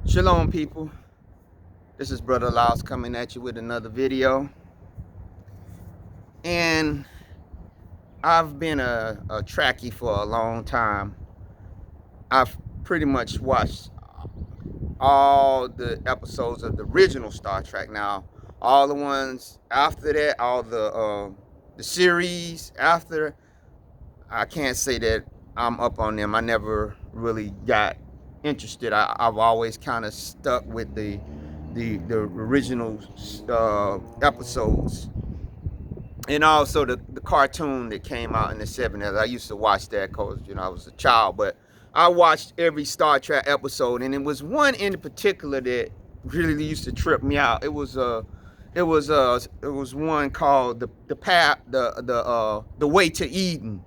Shalom, people. This is Brother Laos coming at you with another video. And I've been a Trekkie for a long time. I've pretty much watched all the episodes of the original Star Trek. Now, all the ones after that, all the series after, I can't say that I'm up on them. I never really got interested. I've always kind of stuck with the original episodes, and also the cartoon that came out in the 70s. I used to watch that because I was a child, but I watched every Star Trek episode, and it was one in particular that really used to trip me out. It was one called the path the way to Eden,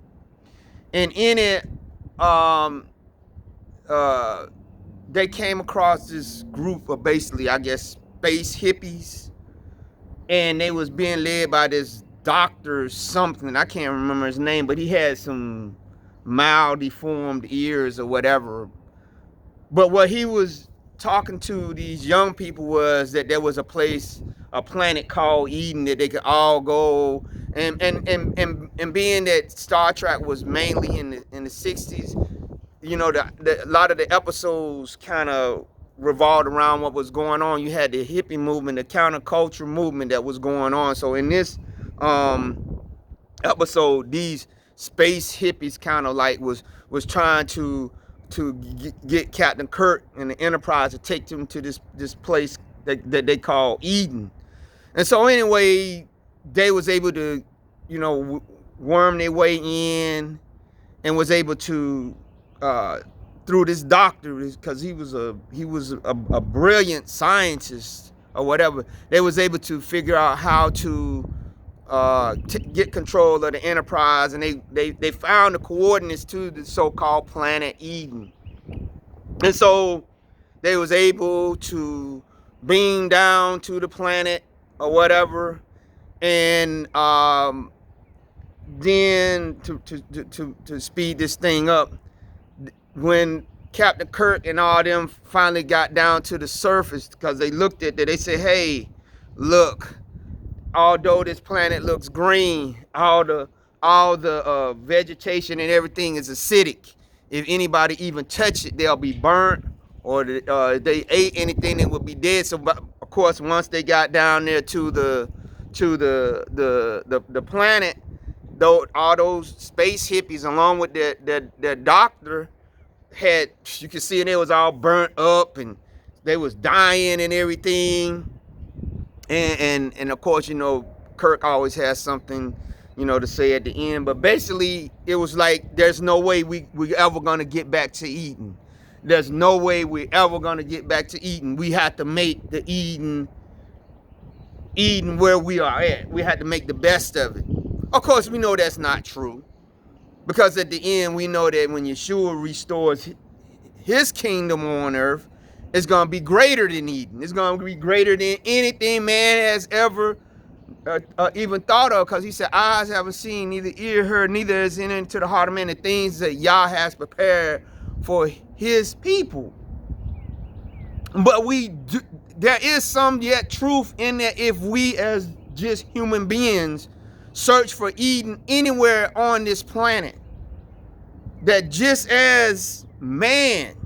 and in it, um uh they came across this group of, basically, I guess, space hippies, and they was being led by this doctor something. I can't remember his name, but he had some maldeformed ears or whatever. But what he was talking to these young people was that there was a planet called Eden, that they could all go. And being that Star Trek was mainly in the 60s, a lot of the episodes kind of revolved around what was going on. You had the hippie movement, the counterculture movement that was going on. So in this episode, these space hippies kind of like was trying to get Captain Kirk and the Enterprise to take them to this place that they call Eden. And so anyway, they was able to worm their way in, and was able to through this doctor, because he was a brilliant scientist or whatever. They was able to figure out how to get control of the Enterprise, and they found the coordinates to the so-called planet Eden. And so they was able to beam down to the planet or whatever, and then to speed this thing up, when Captain Kirk and all them finally got down to the surface, because they looked at it, they said, hey, look, although this planet looks green, all the vegetation and everything is acidic. If anybody even touch it, they'll be burnt, or if they ate anything, they would be dead. So, of course, once they got down there to the planet, though, all those space hippies, along with their doctor, had, you can see, and it was all burnt up, and they was dying and everything. And of course, Kirk always has something to say at the end. But basically, it was like, there's no way we ever gonna get back to Eden. There's no way we ever gonna get back to Eden. We have to make the Eden where we are at. We had to make the best of it. Of course, we know that's not true, because at the end, we know that when Yeshua restores his kingdom on earth, it's going to be greater than Eden. It's going to be greater than anything man has ever even thought of, because he said, eyes haven't seen, neither ear heard, neither is in into the heart of man the things that Yah has prepared for his people. But there is some yet truth in that. If we as just human beings search for Eden anywhere on this planet, that just as man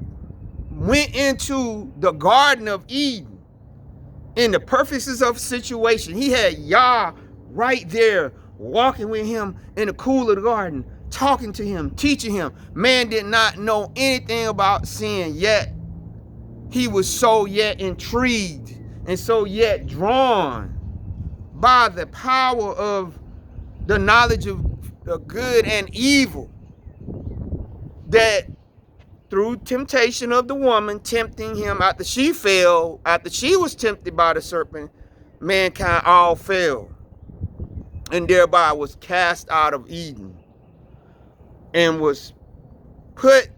went into the Garden of Eden in the perfectness of situation, he had Yah right there walking with him in the cool of the garden, talking to him, teaching him. Man did not know anything about sin yet. He was so yet intrigued and so yet drawn by the power of the knowledge of the good and evil, that through temptation of the woman tempting him, after she was tempted by the serpent, mankind all fell, and thereby was cast out of Eden and was put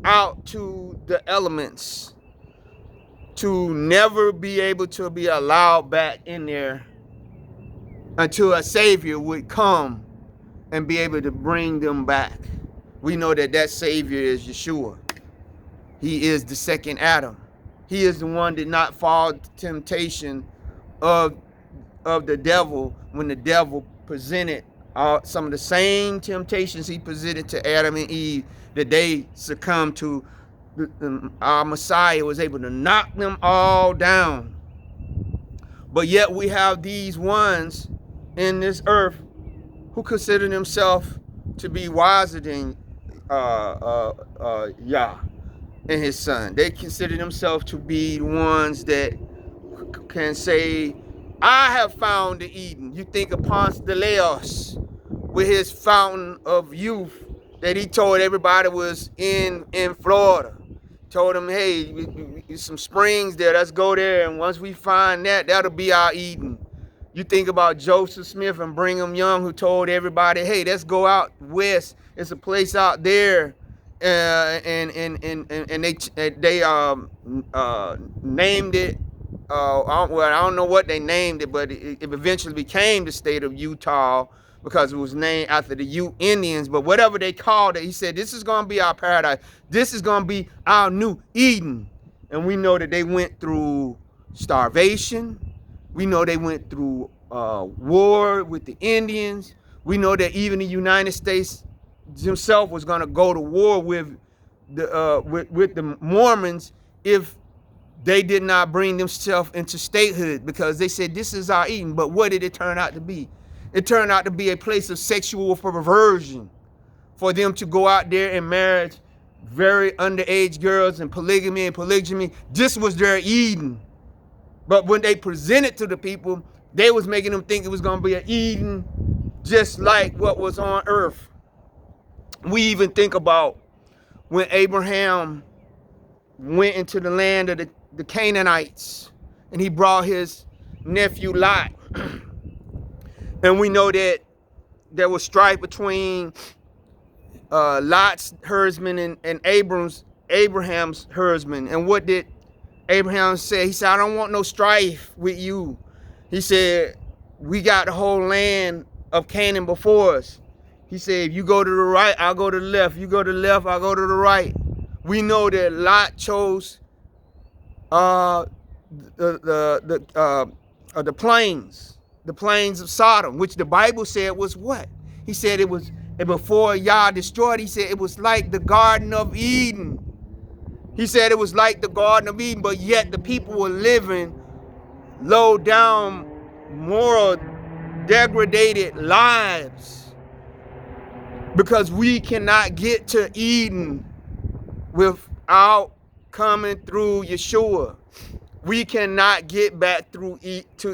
out to the elements, to never be able to be allowed back in there until a Savior would come and be able to bring them back. We know that Savior is Yeshua. He is the second Adam. He is the one that did not fall to temptation of the devil when the devil presented some of the same temptations he presented to Adam and Eve, that they succumbed to. Our Messiah was able to knock them all down. But yet we have these ones in this earth who consider themselves to be wiser than Yah and his son. They consider themselves to be the ones that can say, I have found the Eden. You think of Ponce de Leon with his fountain of youth that he told everybody was in Florida. Told them, hey, some springs there, let's go there, and once we find that, that'll be our Eden. You think about Joseph Smith and Brigham Young, who told everybody, hey, let's go out west. It's a place out there. And they named it, I don't know what they named it, but it eventually became the state of Utah because it was named after the Ute Indians. But whatever they called it, he said, this is going to be our paradise. This is going to be our new Eden. And we know that they went through starvation. We know they went through war with the Indians. We know that even the United States himself was going to go to war with the Mormons if they did not bring themselves into statehood, because they said this is our Eden. But what did it turn out to be? It turned out to be a place of sexual perversion for them to go out there and marry very underage girls, and polygamy and polygyny. This was their Eden. But when they presented to the people, they was making them think it was going to be an Eden just like what was on earth. We even think about when Abraham went into the land of the Canaanites, and he brought his nephew Lot. And we know that there was strife between Lot's herdsmen and Abraham's herdsmen. And what did Abraham say? He said, I don't want no strife with you. He said, we got the whole land of Canaan before us. He said, if you go to the right, I'll go to the left. You go to the left, I'll go to the right. We know that Lot chose the plains of Sodom, which the Bible said was what? He said it was, and before Yah destroyed, he said it was like the Garden of Eden. He said it was like the Garden of Eden, but yet the people were living low down, moral, degraded lives, because we cannot get to Eden without coming through Yeshua. We cannot get back to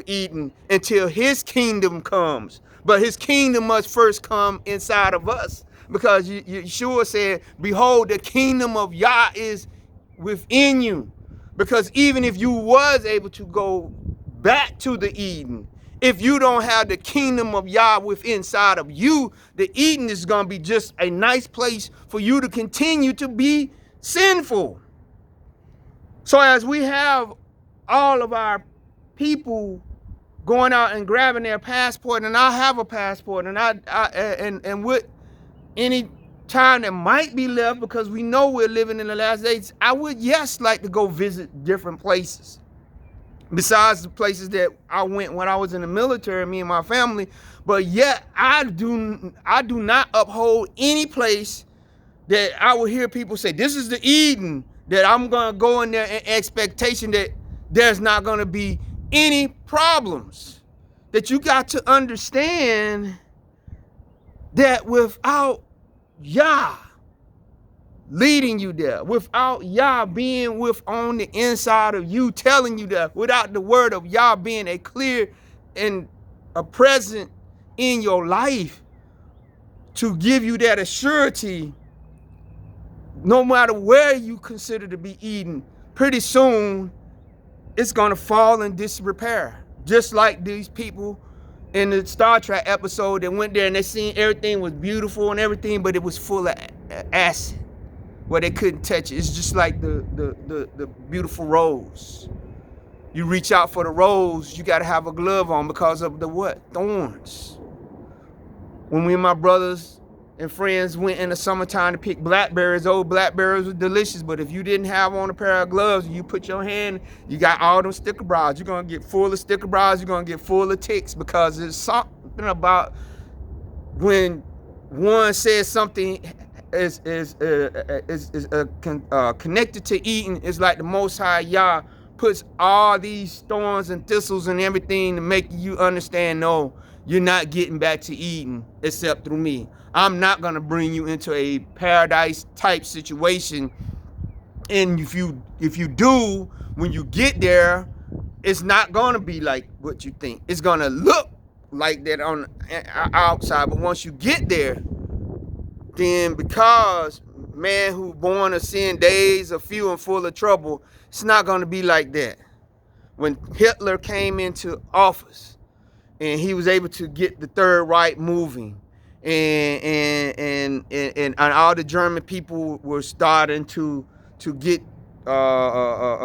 Eden until his kingdom comes. But his kingdom must first come inside of us, because Yeshua said, behold, the kingdom of Yah is within you. Because even if you was able to go back to the Eden, if you don't have the kingdom of Yah within inside of you, the Eden is going to be just a nice place for you to continue to be sinful. So as we have all of our people going out and grabbing their passport, and I have a passport, and and with any time that might be left, because we know we're living in the last days, I would, yes, like to go visit different places besides the places that I went when I was in the military, me and my family. But yet I do not uphold any place that I will hear people say, this is the Eden, that I'm going to go in there in expectation that there's not going to be any problems. That you got to understand that without Yah leading you there, without Yah being on the inside of you, telling you that, without the word of Yah being a clear and a present in your life to give you that assurity, no matter where you consider to be Eden, pretty soon it's going to fall in disrepair. Just like these people in the Star Trek episode that went there and they seen everything was beautiful and everything, but it was full of acid where they couldn't touch it. It's just like the beautiful rose. You reach out for the rose, you got to have a glove on because of the what? Thorns. When me and my brothers and friends went in the summertime to pick blackberries. Old blackberries were delicious, but if you didn't have on a pair of gloves and you put your hand, you got all them sticker brows. You're gonna get full of sticker brows. You're gonna get full of ticks, because there's something about when one says something is connected to eating. It's like the Most High Yah puts all these thorns and thistles and everything to make you understand, no, you're not getting back to eating except through me. I'm not gonna bring you into a paradise type situation. And if you do, when you get there, it's not gonna be like what you think. It's gonna look like that on the outside, but once you get there, then because man who born of sin, days are few and full of trouble, it's not gonna be like that. When Hitler came into office and he was able to get the Third Reich moving, and all the German people were starting to get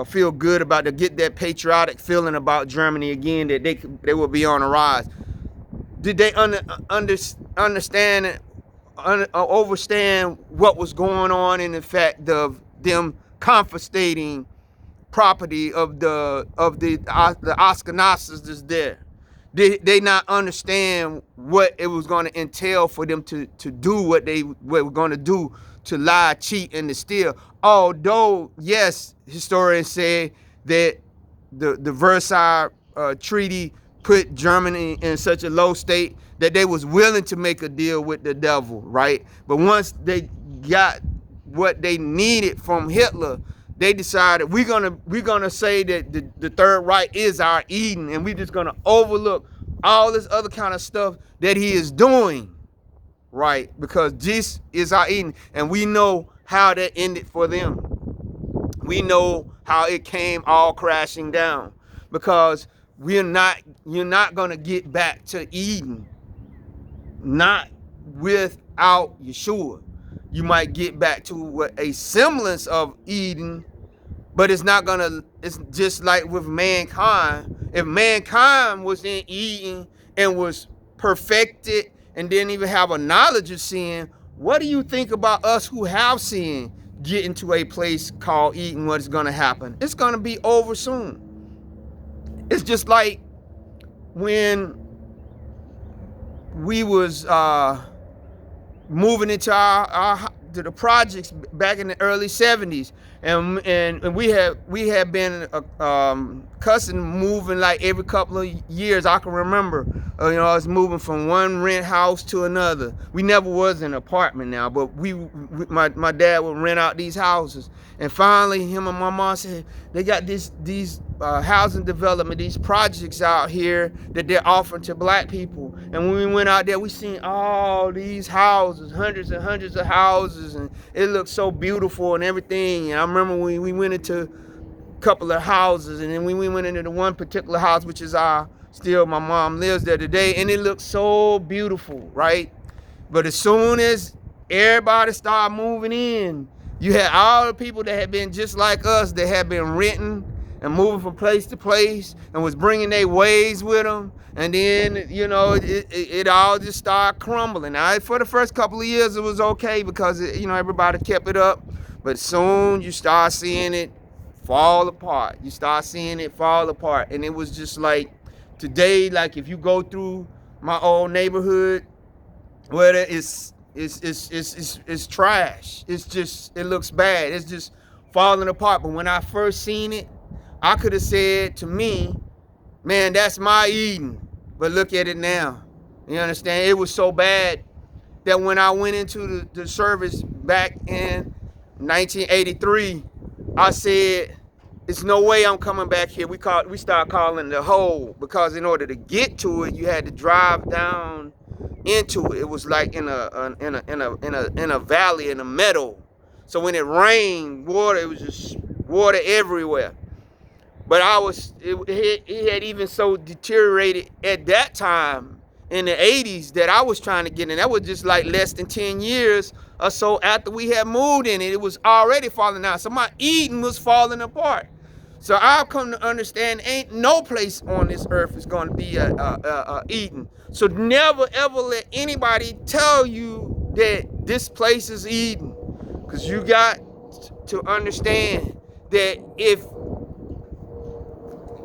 feel good about, to get that patriotic feeling about Germany again, that they will be on the rise. Did they understand overstand what was going on in the fact of them confiscating property of the Ashkenazis that's there? They not understand what it was going to entail for them to do what they were going to do, to lie, cheat, and to steal. Although, yes, historians say that the Versailles Treaty put Germany in such a low state that they was willing to make a deal with the devil, right? But once they got what they needed from Hitler, they decided we're gonna say that the Third Reich is our Eden, and we're just gonna overlook all this other kind of stuff that he is doing, right? Because this is our Eden, and we know how that ended for them. We know how it came all crashing down, because you're not gonna get back to Eden, not without Yeshua. You might get back to a semblance of Eden, but it's not gonna, it's just like with mankind. If mankind was in Eden and was perfected and didn't even have a knowledge of sin, what do you think about us who have sin getting to a place called Eden? What is gonna happen? It's gonna be over soon. It's just like when we was moving into to the projects back in the early 70s, and we had been cussing, moving like every couple of years. I can remember, I was moving from one rent house to another. We never was in an apartment now, but my dad would rent out these houses, and finally him and my mom said they got these housing development, these projects out here that they're offering to black people. And when we went out there, we seen all these houses, hundreds and hundreds of houses, and it looked so beautiful and everything. And I remember when we went into a couple of houses, and then we went into the one particular house, which is still my mom lives there today, and it looked so beautiful, right? But as soon as everybody started moving in, you had all the people that had been just like us, that had been renting and moving from place to place and was bringing their ways with them. And then, it all just started crumbling. Now, for the first couple of years, it was okay because, everybody kept it up. But soon you start seeing it fall apart. You start seeing it fall apart. And it was just like today, like if you go through my old neighborhood, where it's trash. It looks bad. It's just falling apart. But when I first seen it, I could have said to me, man, that's my Eden. But look at it now. You understand? It was so bad that when I went into the service back in 1983, I said, there's no way I'm coming back here. We start calling it the hole, because in order to get to it, you had to drive down into it. It was like in a valley, in a meadow. So when it rained, it was just water everywhere. But it had even so deteriorated at that time in the 80s that I was trying to get in. That was just like less than 10 years or so after we had moved in it. It was already falling out. So my Eden was falling apart. So I've come to understand ain't no place on this earth is going to be a Eden. So never ever let anybody tell you that this place is Eden. Because you got to understand that if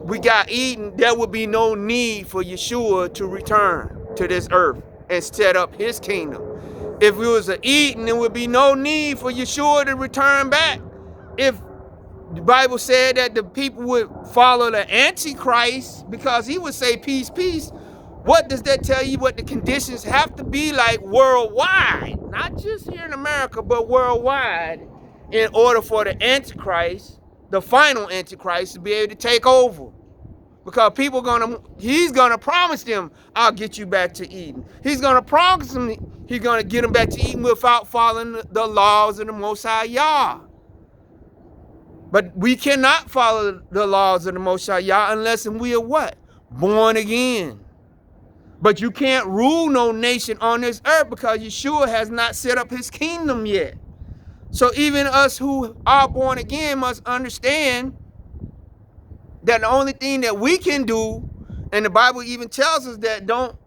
we got Eden, there would be no need for Yeshua to return to this earth and set up his kingdom. If it was an Eden, there would be no need for Yeshua to return back. If the Bible said that the people would follow the Antichrist because he would say peace, peace, what does that tell you what the conditions have to be like worldwide? Not just here in America, but worldwide, in order for the Antichrist, the final Antichrist, to be able to take over. Because he's gonna promise them, I'll get you back to Eden. He's gonna promise them, he's gonna get them back to Eden without following the laws of the Most High Yah. But we cannot follow the laws of the Most High Yah unless we are what? Born again. But you can't rule no nation on this earth because Yeshua has not set up his kingdom yet. So even us who are born again must understand that the only thing that we can do, and the Bible even tells us that don't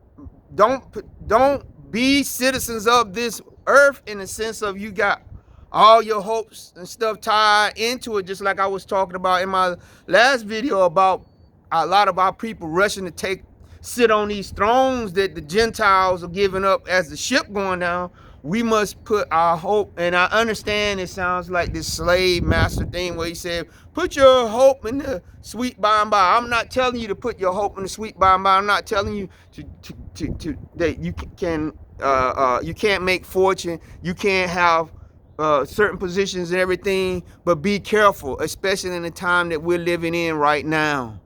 be citizens of this earth in the sense of you got all your hopes and stuff tied into it, just like I was talking about in my last video about a lot of our people rushing to sit on these thrones that the Gentiles are giving up as the ship going down. We must put our hope, and I understand it sounds like this slave master thing where he said, put your hope in the sweet by and by. I'm not telling you to put your hope in the sweet by and by. I'm not telling you that you can't make fortune, you can't have certain positions and everything, but be careful, especially in the time that we're living in right now.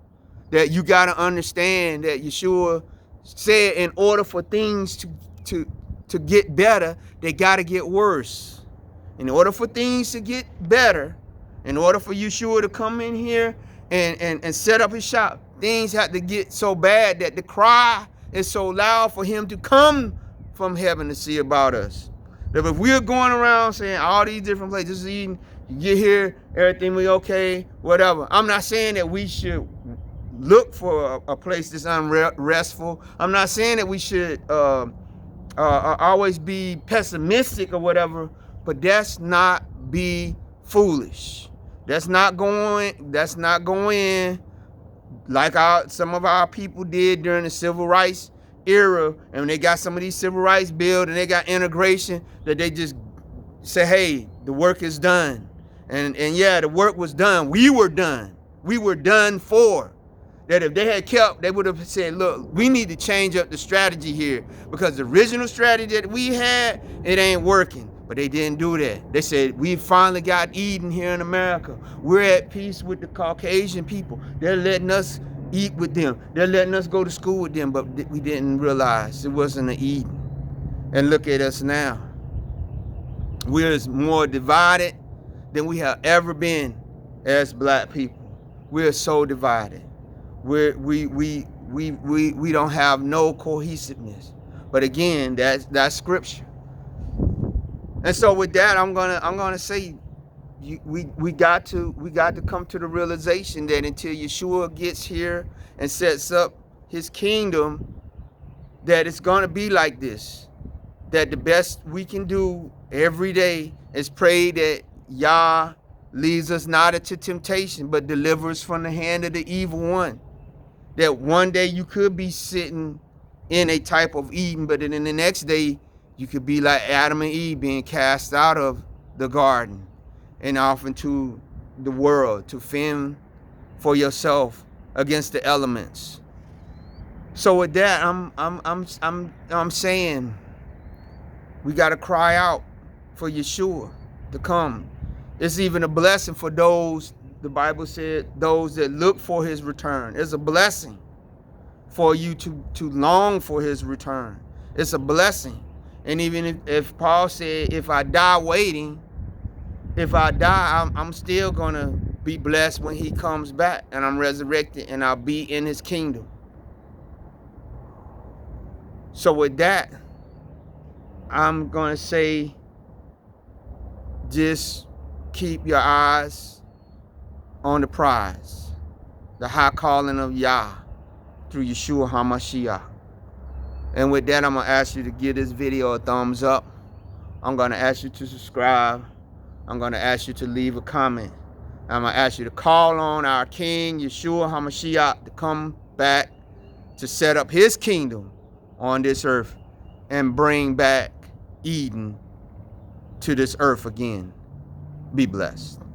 That you got to understand that Yeshua said in order for things to get better, they got to get worse. In order for things to get better, in order for Yeshua to come in here and set up his shop, things have to get so bad that the cry is so loud for him to come from heaven to see about us. That if we're going around saying all these different places, Eden, you get here, everything will be okay, whatever. I'm not saying that we should look for a place that's unrestful. I'm not saying that we should always be pessimistic or whatever, but that's not be foolish. That's not going like some of our people did during the civil rights era, and when they got some of these civil rights bills and they got integration, that they just say, hey, the work is done. And yeah, the work was done. We were done. We were done for. That if they had kept, they would have said, look, we need to change up the strategy here because the original strategy that we had, it ain't working. But they didn't do that. They said, we finally got Eden here in America. We're at peace with the Caucasian people. They're letting us eat with them. They're letting us go to school with them, but we didn't realize it wasn't an Eden. And look at us now. We're more divided than we have ever been as black people. We're so divided. We don't have no cohesiveness. But again, that's scripture. And so with that, I'm gonna say we got to come to the realization that until Yeshua gets here and sets up his kingdom, that it's gonna be like this. That the best we can do every day is pray that Yah leads us not into temptation, but delivers from the hand of the evil one. That one day you could be sitting in a type of Eden, but then in the next day you could be like Adam and Eve, being cast out of the garden and off into the world to fend for yourself against the elements. So with that, I'm saying we got to cry out for Yeshua to come. It's even a blessing for those, the Bible said, those that look for his return. It's a blessing for you to long for his return. It's a blessing. And even if Paul said, if I die waiting, if I die, I'm still going to be blessed when he comes back and I'm resurrected and I'll be in his kingdom. So with that, I'm going to say, just keep your eyes on the prize, the high calling of Yah through Yeshua HaMashiach. And with that, I'm going to ask you to give this video a thumbs up. I'm going to ask you to subscribe. I'm going to ask you to leave a comment. I'm going to ask you to call on our King, Yeshua HaMashiach, to come back to set up his kingdom on this earth and bring back Eden to this earth again. Be blessed.